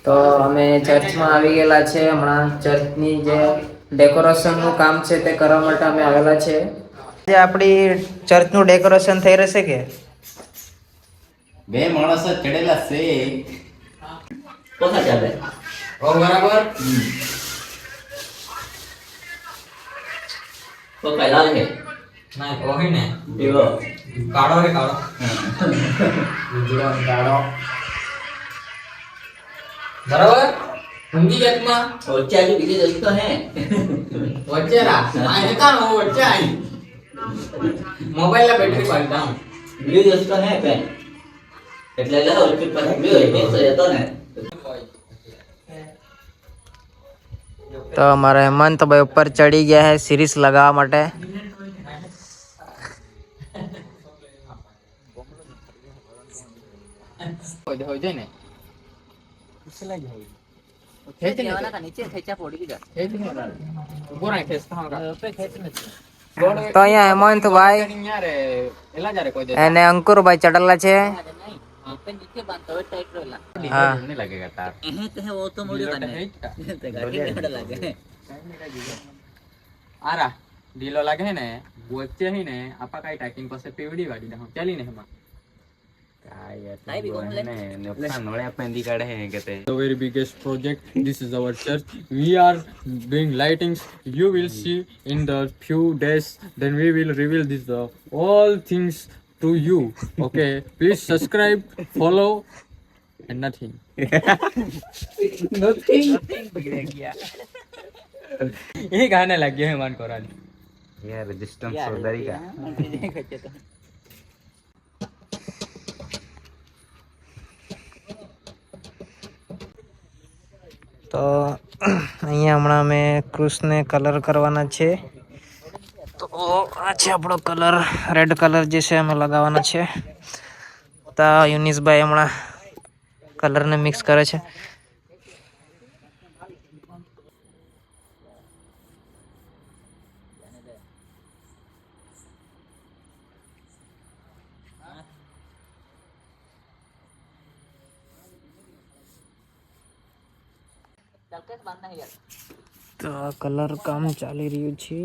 તો અમે ચર્ચમાં આવી ગયેલા છે હમણાં ચર્ચની જે ડેકોરેશનનું કામ છે તે કરવા માટે અમે આવેલા છે જે આપણી ચર્ચનું ડેકોરેશન થઈ રહેશે કે બે માણસો ચડેલા છે કોના ચાલે ઓ બરાબર તો પહેલા લે ના ઓહી ને દીવો કાળો રે કાળો દીવો કાઢો બરાબર હિન્દી ગેટમાં વચ્ચે આજુ બીજી જગ્યા તો હે વચ્ચે રા આ હેતા નો વચ્ચે આઈ મોબાઈલ લા બેટરી પાડી દામ બીજી જગ્યા તો હે પેન એટલે લે ઓળખી પર ગયો એ તો જતો ને તો અમારા હેમંત ભાઈ ઉપર ચડી ગયા है सीरीज लगावવા માટે हो जाए ने उसला गया खेच ने वाला का नीचे खेचा पड़ी गया खेच ने ऊपर आ खेचता होगा पे खेच ने તો અહીંયા હેમંત ભાઈ યાર એલા જારે કોઈ દે અને અંકુર ભાઈ ચડેલા છે पे नीचे बांधता है टाइट रोला हाँ। नहीं लगेगा तार કહે वो तो मुड़ियो कने તે ગાડી કેવડા લાગે આરા ઢીલો લાગે ને વચ્ચે હી ને આપા કાઈ ટાકિંગ પાસે પેવડી વાડી દે ચાલી ને એમાં કાઈ બી કોમ લે The very biggest project. This is our church. We are doing lightings. You will see in the few days. Then we will reveal this all things to you. Okay. Please subscribe, follow, and nothing. nothing. ये गाने लग गए हैं मान कोरानी यार distance उधर ही का તો અહીંયા હમણાં અમે ક્રુસને કલર કરવાના છે તો આ છે આપણો કલર રેડ કલર જે છે અમે લગાવવાના છે તો યુનિસભાઈ હમણાં કલરને મિક્સ કરે છે તો આ કલર કામ ચાલી રહ્યું છે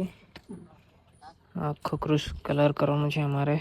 આખો ક્રુસ કલર કરવાનું છે અમારે